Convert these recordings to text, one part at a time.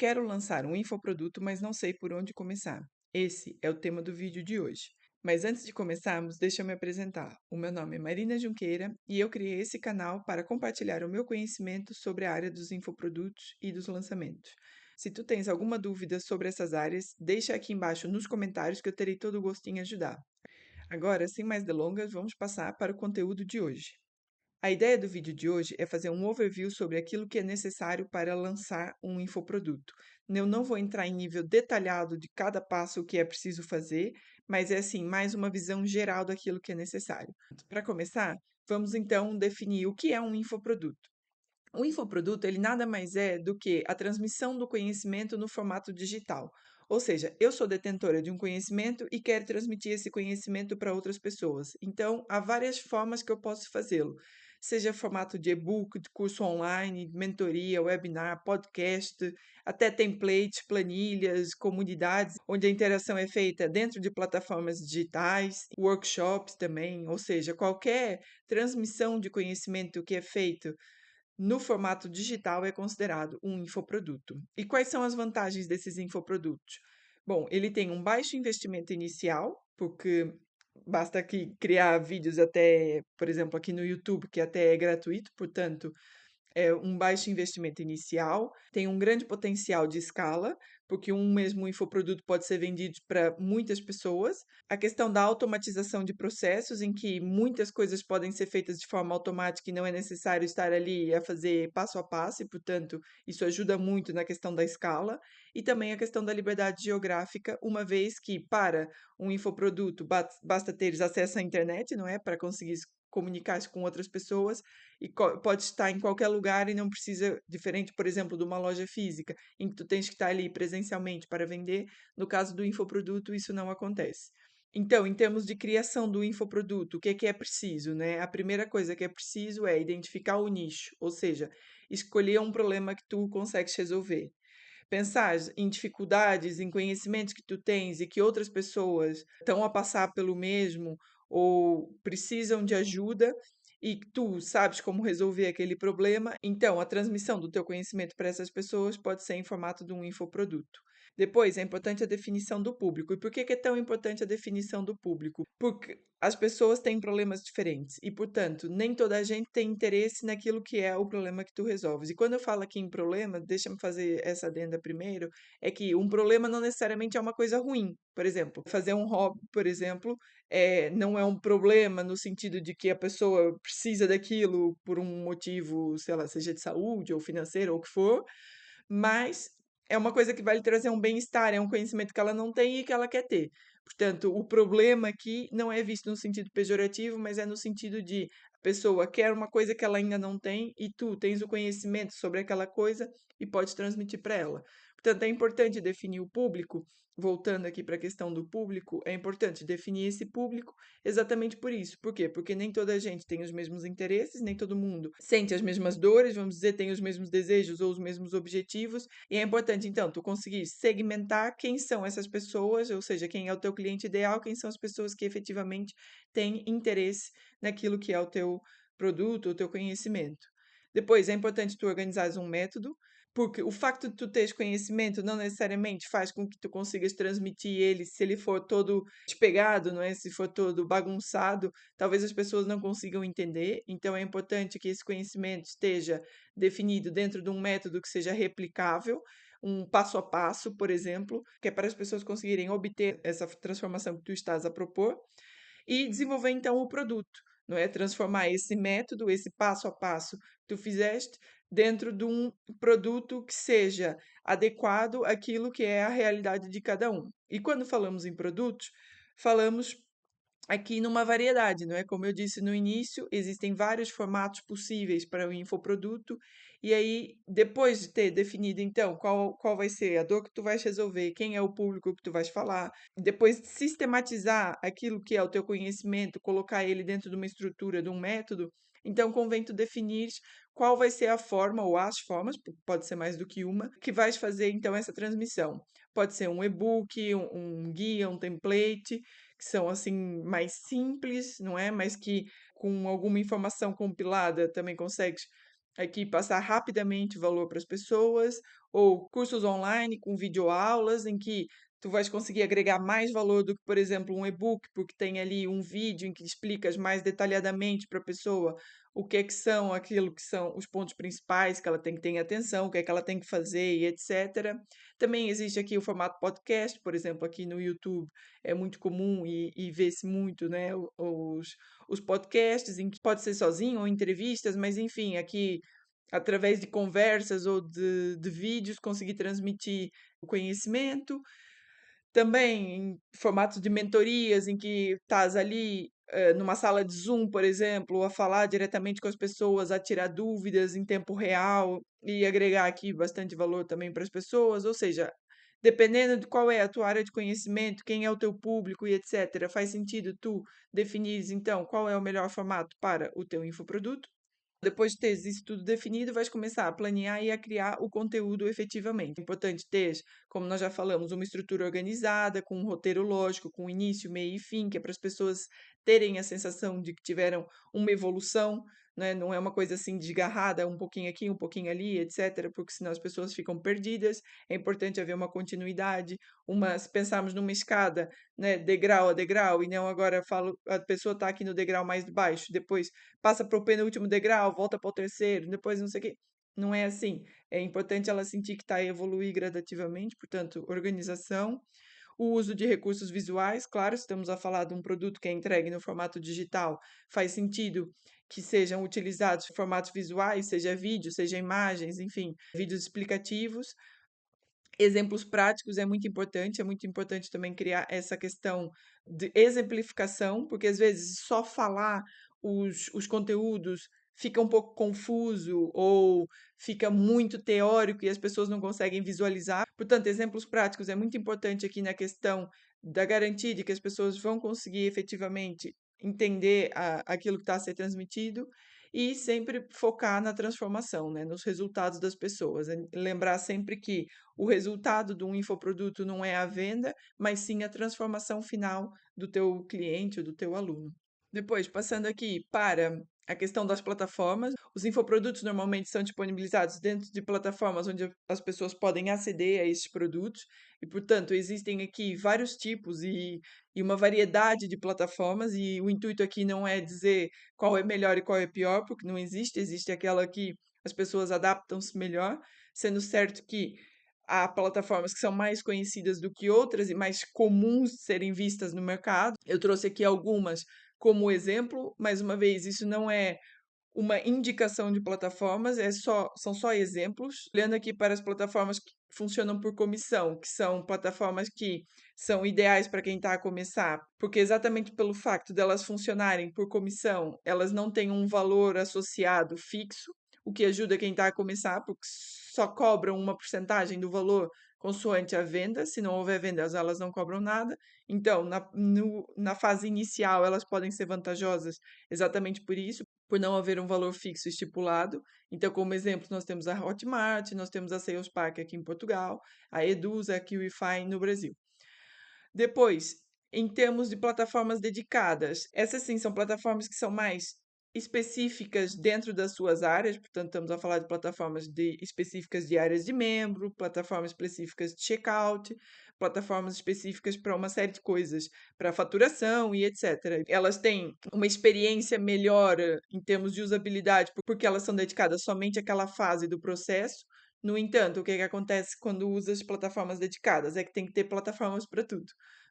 Quero lançar um infoproduto, mas não sei por onde começar. Esse é o tema do vídeo de hoje. Mas antes de começarmos, deixa eu me apresentar. O meu nome é Marina Junqueira e eu criei esse canal para compartilhar o meu conhecimento sobre a área dos infoprodutos e dos lançamentos. Se tu tens alguma dúvida sobre essas áreas, deixa aqui embaixo nos comentários que eu terei todo o gosto em ajudar. Agora, sem mais delongas, vamos passar para o conteúdo de hoje. A ideia do vídeo de hoje é fazer um overview sobre aquilo que é necessário para lançar um infoproduto. Eu não vou entrar em nível detalhado de cada passo que é preciso fazer, mas é assim, mais uma visão geral daquilo que é necessário. Para começar, vamos então definir o que é um infoproduto. O infoproduto, ele nada mais é do que a transmissão do conhecimento no formato digital. Ou seja, eu sou detentora de um conhecimento e quero transmitir esse conhecimento para outras pessoas. Então, há várias formas que eu posso fazê-lo. Seja formato de e-book, de curso online, mentoria, webinar, podcast, até templates, planilhas, comunidades, onde a interação é feita dentro de plataformas digitais, workshops também, ou seja, qualquer transmissão de conhecimento que é feito no formato digital é considerado um infoproduto. E quais são as vantagens desses infoprodutos? Bom, ele tem um baixo investimento inicial, porque basta aqui criar vídeos até, por exemplo, aqui no YouTube, que até é gratuito, portanto, é um baixo investimento inicial, tem um grande potencial de escala, porque um mesmo infoproduto pode ser vendido para muitas pessoas. A questão da automatização de processos, em que muitas coisas podem ser feitas de forma automática e não é necessário estar ali a fazer passo a passo, e, portanto, isso ajuda muito na questão da escala. E também a questão da liberdade geográfica, uma vez que para um infoproduto basta teres acesso à internet, não é? Para conseguir comunicar-se com outras pessoas e pode estar em qualquer lugar e não precisa, diferente, por exemplo, de uma loja física, em que tu tens que estar ali presencialmente para vender. No caso do infoproduto, isso não acontece. Então, em termos de criação do infoproduto, o que é preciso, né? A primeira coisa que é preciso é identificar o nicho, ou seja, escolher um problema que tu consegues resolver. Pensar em dificuldades, em conhecimentos que tu tens e que outras pessoas estão a passar pelo mesmo ou precisam de ajuda e que tu sabes como resolver aquele problema, então a transmissão do teu conhecimento para essas pessoas pode ser em formato de um infoproduto. Depois, é importante a definição do público. E por que é tão importante a definição do público? Porque as pessoas têm problemas diferentes e, portanto, nem toda a gente tem interesse naquilo que é o problema que tu resolves. E quando eu falo aqui em problema, deixa-me fazer essa adenda primeiro, é que um problema não necessariamente é uma coisa ruim. Por exemplo, fazer um hobby, por exemplo, não é um problema no sentido de que a pessoa precisa daquilo por um motivo, sei lá, seja de saúde ou financeiro ou o que for, mas é uma coisa que vai lhe trazer um bem-estar, é um conhecimento que ela não tem e que ela quer ter. Portanto, o problema aqui não é visto no sentido pejorativo, mas é no sentido de a pessoa quer uma coisa que ela ainda não tem e tu tens o conhecimento sobre aquela coisa e pode transmitir para ela. Portanto, é importante definir o público. Voltando aqui para a questão do público, é importante definir esse público exatamente por isso. Por quê? Porque nem toda a gente tem os mesmos interesses, nem todo mundo sente as mesmas dores, vamos dizer, tem os mesmos desejos ou os mesmos objetivos, e é importante, então, tu conseguir segmentar quem são essas pessoas, ou seja, quem é o teu cliente ideal, quem são as pessoas que efetivamente têm interesse naquilo que é o teu produto, o teu conhecimento. Depois, é importante tu organizares um método, porque o facto de tu teres conhecimento não necessariamente faz com que tu consigas transmitir ele, se ele for todo despegado, não é? Se for todo bagunçado, talvez as pessoas não consigam entender. Então é importante que esse conhecimento esteja definido dentro de um método que seja replicável, um passo a passo, por exemplo, que é para as pessoas conseguirem obter essa transformação que tu estás a propor e desenvolver então o produto, não é? Transformar esse método, esse passo a passo que tu fizeste dentro de um produto que seja adequado àquilo que é a realidade de cada um. E quando falamos em produtos, falamos aqui numa variedade, não é? Como eu disse no início, existem vários formatos possíveis para o infoproduto, e aí, depois de ter definido, então, qual vai ser a dor que tu vais resolver, quem é o público que tu vais falar, depois de sistematizar aquilo que é o teu conhecimento, colocar ele dentro de uma estrutura, de um método, então convém tu definir qual vai ser a forma ou as formas, pode ser mais do que uma, que vais fazer então essa transmissão. Pode ser um e-book, um guia, um template, que são assim mais simples, não é? Mas que com alguma informação compilada também consegues aqui passar rapidamente valor para as pessoas, ou cursos online com videoaulas em que tu vais conseguir agregar mais valor do que, por exemplo, um e-book, porque tem ali um vídeo em que explicas mais detalhadamente para a pessoa o que é que são aquilo que são os pontos principais que ela tem que ter em atenção, o que é que ela tem que fazer e etc. Também existe aqui o formato podcast, por exemplo, aqui no YouTube é muito comum e vê-se muito, né, os podcasts, em que pode ser sozinho ou entrevistas, mas enfim, aqui através de conversas ou de vídeos conseguir transmitir o conhecimento. Também em formatos de mentorias em que estás ali, numa sala de Zoom, por exemplo, a falar diretamente com as pessoas, a tirar dúvidas em tempo real e agregar aqui bastante valor também para as pessoas, ou seja, dependendo de qual é a tua área de conhecimento, quem é o teu público e etcétera, faz sentido tu definires então qual é o melhor formato para o teu infoproduto. Depois de teres isso tudo definido, vais começar a planear e a criar o conteúdo efetivamente. É importante ter, como nós já falamos, uma estrutura organizada, com um roteiro lógico, com início, meio e fim, que é para as pessoas terem a sensação de que tiveram uma evolução, né? Não é uma coisa assim desgarrada, um pouquinho aqui, um pouquinho ali, etc., porque senão as pessoas ficam perdidas. É importante haver uma continuidade, se pensarmos numa escada, né, degrau a degrau, e não agora falo, a pessoa está aqui no degrau mais de baixo, depois passa para o penúltimo degrau, volta para o terceiro, depois não sei o quê. Não é assim. É importante ela sentir que está a evoluir gradativamente, portanto, organização. O uso de recursos visuais, claro, se estamos a falar de um produto que é entregue no formato digital, faz sentido que sejam utilizados formatos visuais, seja vídeo, seja imagens, enfim, vídeos explicativos. Exemplos práticos é muito importante também criar essa questão de exemplificação, porque às vezes só falar os conteúdos fica um pouco confuso ou fica muito teórico e as pessoas não conseguem visualizar. Portanto, exemplos práticos é muito importante aqui na questão da garantia de que as pessoas vão conseguir efetivamente entender aquilo que está a ser transmitido e sempre focar na transformação, né, nos resultados das pessoas. Lembrar sempre que o resultado de um infoproduto não é a venda, mas sim a transformação final do teu cliente ou do teu aluno. Depois, passando aqui para a questão das plataformas, os infoprodutos normalmente são disponibilizados dentro de plataformas onde as pessoas podem aceder a esses produtos e, portanto, existem aqui vários tipos e uma variedade de plataformas e o intuito aqui não é dizer qual é melhor e qual é pior, porque não existe, existe aquela que as pessoas adaptam-se melhor, sendo certo que há plataformas que são mais conhecidas do que outras e mais comuns de serem vistas no mercado. Eu trouxe aqui algumas como exemplo, mais uma vez, isso não é uma indicação de plataformas, são só exemplos. Olhando aqui para as plataformas que funcionam por comissão, que são plataformas que são ideais para quem está a começar, porque exatamente pelo facto delas funcionarem por comissão, elas não têm um valor associado fixo, o que ajuda quem está a começar, porque só cobram uma porcentagem do valor consoante a venda. Se não houver vendas, elas não cobram nada. Então, na fase inicial, elas podem ser vantajosas exatamente por isso, por não haver um valor fixo estipulado. Então, como exemplo, nós temos a Hotmart, nós temos a Salespark aqui em Portugal, a Edusa, a QIFI no Brasil. Depois, em termos de plataformas dedicadas, essas sim são plataformas que são mais específicas dentro das suas áreas, portanto, estamos a falar de plataformas específicas de áreas de membro, plataformas específicas de checkout, plataformas específicas para uma série de coisas, para faturação e etc. Elas têm uma experiência melhor em termos de usabilidade, porque elas são dedicadas somente àquela fase do processo. No entanto, o que é que acontece quando usas plataformas dedicadas? É que tem que ter plataformas para tudo,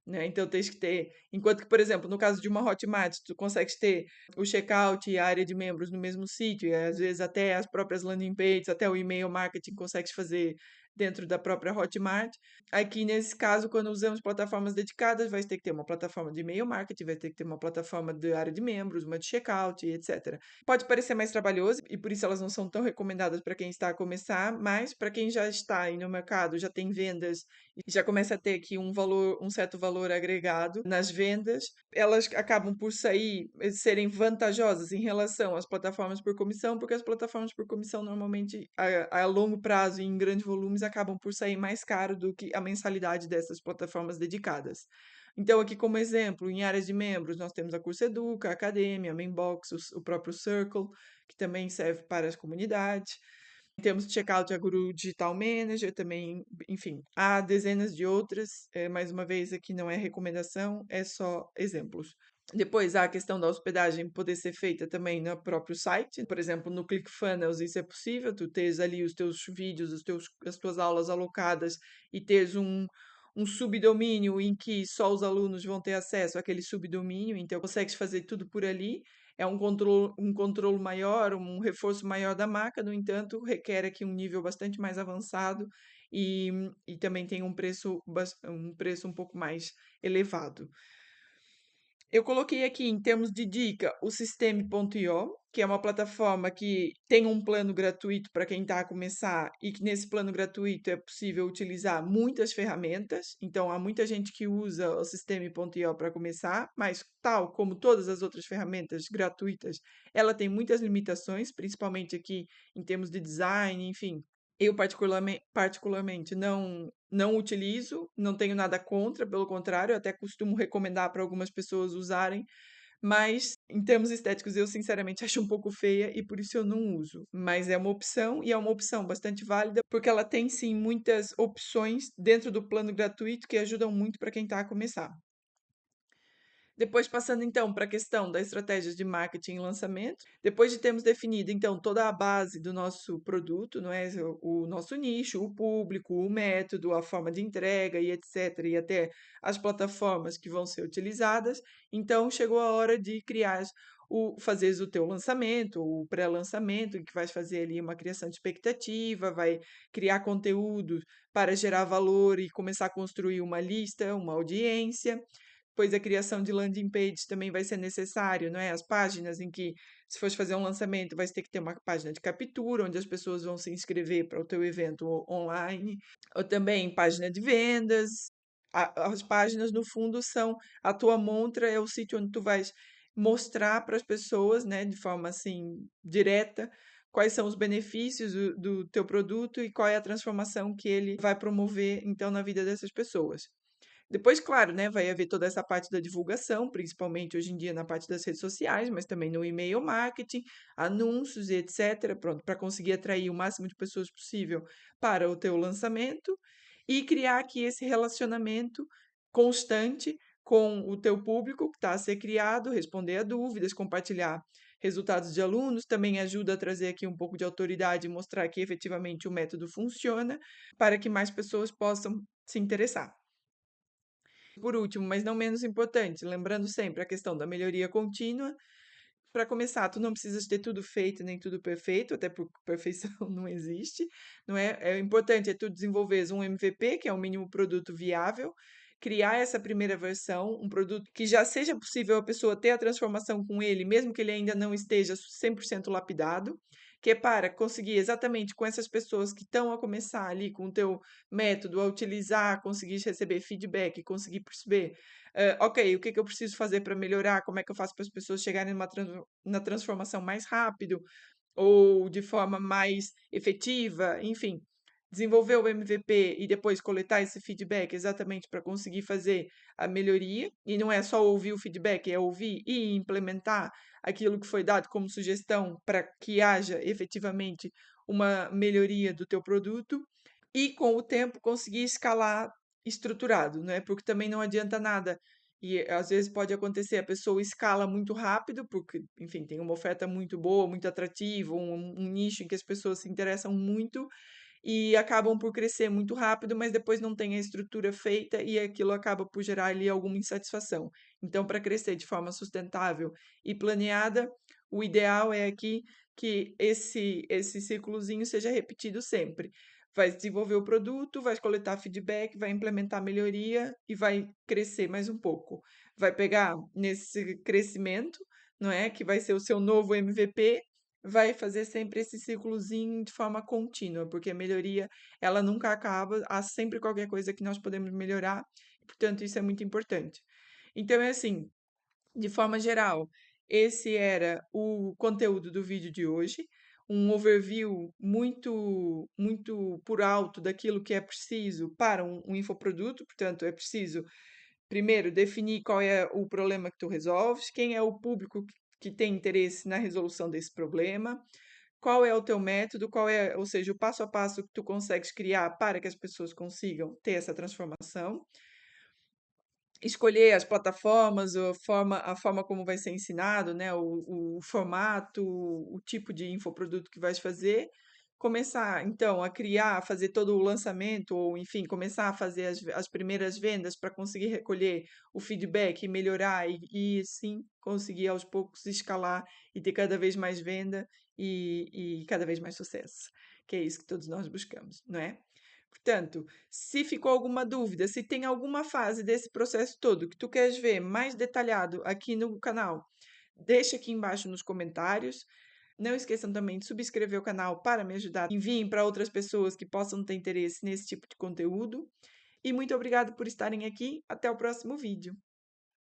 né? Então tens que ter, enquanto que, por exemplo, no caso de uma Hotmart, tu consegues ter o checkout e a área de membros no mesmo sítio, e às vezes até as próprias landing pages, até o e-mail marketing consegues fazer dentro da própria Hotmart. Aqui, nesse caso, quando usamos plataformas dedicadas, vai ter que ter uma plataforma de e-mail marketing, vai ter que ter uma plataforma de área de membros, uma de checkout, etc. Pode parecer mais trabalhoso e por isso elas não são tão recomendadas para quem está a começar, mas para quem já está aí no mercado, já tem vendas e já começa a ter aqui um certo valor agregado nas vendas, elas acabam por serem vantajosas em relação às plataformas por comissão, porque as plataformas por comissão normalmente a longo prazo e em grandes volumes acabam por sair mais caro do que a mensalidade dessas plataformas dedicadas. Então, aqui como exemplo, em áreas de membros, nós temos a Curso Educa, a Academia, a Mainbox, o próprio Circle, que também serve para as comunidades. Temos Checkout, a Guru Digital Manager também, enfim, há dezenas de outras. Mais uma vez, aqui não é recomendação, é só exemplos. Depois há a questão da hospedagem poder ser feita também no próprio site. Por exemplo, no ClickFunnels isso é possível, tu tens ali os teus vídeos, as tuas aulas alocadas e tens um subdomínio em que só os alunos vão ter acesso àquele subdomínio, então consegues fazer tudo por ali. É um controle maior, um reforço maior da marca, no entanto, requer aqui um nível bastante mais avançado e também tem um preço um pouco mais elevado. Eu coloquei aqui em termos de dica o System.io, que é uma plataforma que tem um plano gratuito para quem está a começar e que nesse plano gratuito é possível utilizar muitas ferramentas. Então, há muita gente que usa o System.io para começar, mas tal como todas as outras ferramentas gratuitas, ela tem muitas limitações, principalmente aqui em termos de design, enfim. Eu particularmente não utilizo, não tenho nada contra, pelo contrário, eu até costumo recomendar para algumas pessoas usarem, mas em termos estéticos eu sinceramente acho um pouco feia e por isso eu não uso. Mas é uma opção e é uma opção bastante válida porque ela tem sim muitas opções dentro do plano gratuito que ajudam muito para quem está a começar. Depois, passando então para a questão das estratégias de marketing e lançamento, depois de termos definido então toda a base do nosso produto, não é? O nosso nicho, o público, o método, a forma de entrega e etc., e até as plataformas que vão ser utilizadas, então chegou a hora de criar fazeres o teu lançamento, o pré-lançamento, em que vais fazer ali uma criação de expectativa, vai criar conteúdo para gerar valor e começar a construir uma lista, uma audiência. Pois a criação de landing page também vai ser necessário, não é? As páginas em que, se fores fazer um lançamento, vai ter que ter uma página de captura, onde as pessoas vão se inscrever para o teu evento online, ou também página de vendas. As páginas, no fundo, são a tua montra, é o sítio onde tu vais mostrar para as pessoas, né, de forma assim direta, quais são os benefícios do teu produto e qual é a transformação que ele vai promover, então, na vida dessas pessoas. Depois, claro, né, vai haver toda essa parte da divulgação, principalmente hoje em dia na parte das redes sociais, mas também no e-mail marketing, anúncios e etc. Pronto, para conseguir atrair o máximo de pessoas possível para o teu lançamento e criar aqui esse relacionamento constante com o teu público que está a ser criado, responder a dúvidas, compartilhar resultados de alunos, também ajuda a trazer aqui um pouco de autoridade e mostrar que efetivamente o método funciona para que mais pessoas possam se interessar. Por último, mas não menos importante, lembrando sempre a questão da melhoria contínua. Para começar, tu não precisas ter tudo feito nem tudo perfeito, até porque perfeição não existe, não é? É importante tu desenvolveres um MVP, que é o mínimo produto viável, criar essa primeira versão, um produto que já seja possível a pessoa ter a transformação com ele, mesmo que ele ainda não esteja 100% lapidado, que é para conseguir exatamente com essas pessoas que estão a começar ali com o teu método, a utilizar, conseguir receber feedback, conseguir perceber ok, o que que eu preciso fazer para melhorar? Como é que eu faço para as pessoas chegarem na transformação mais rápido ou de forma mais efetiva? Enfim, desenvolver o MVP e depois coletar esse feedback exatamente para conseguir fazer a melhoria. E não é só ouvir o feedback, é ouvir e implementar aquilo que foi dado como sugestão para que haja efetivamente uma melhoria do teu produto e com o tempo conseguir escalar estruturado, né? Porque também não adianta nada. E às vezes pode acontecer, a pessoa escala muito rápido, porque, enfim, tem uma oferta muito boa, muito atrativa, um nicho em que as pessoas se interessam muito e acabam por crescer muito rápido, mas depois não tem a estrutura feita e aquilo acaba por gerar ali alguma insatisfação. Então, para crescer de forma sustentável e planeada, o ideal é aqui que esse ciclozinho seja repetido sempre. Vai desenvolver o produto, vai coletar feedback, vai implementar melhoria e vai crescer mais um pouco. Vai pegar nesse crescimento, não é? Que vai ser o seu novo MVP, vai fazer sempre esse ciclozinho de forma contínua, porque a melhoria, ela nunca acaba, há sempre qualquer coisa que nós podemos melhorar, portanto, isso é muito importante. Então, é assim, de forma geral, esse era o conteúdo do vídeo de hoje, um overview muito por alto daquilo que é preciso para um infoproduto, portanto, é preciso primeiro definir qual é o problema que tu resolves, quem é o público que tem interesse na resolução desse problema, qual é o teu método, ou seja, o passo a passo que tu consegues criar para que as pessoas consigam ter essa transformação. Escolher as plataformas, a forma como vai ser ensinado, né, o formato, o tipo de infoproduto que vais fazer. Começar, então, a criar, a fazer todo o lançamento, ou enfim, começar a fazer as primeiras vendas para conseguir recolher o feedback e melhorar, e assim conseguir aos poucos escalar e ter cada vez mais venda e cada vez mais sucesso, que é isso que todos nós buscamos, não é? Portanto, se ficou alguma dúvida, se tem alguma fase desse processo todo que tu queres ver mais detalhado aqui no canal, deixa aqui embaixo nos comentários. Não esqueçam também de subscrever o canal para me ajudar. Enviem para outras pessoas que possam ter interesse nesse tipo de conteúdo. E muito obrigada por estarem aqui. Até o próximo vídeo.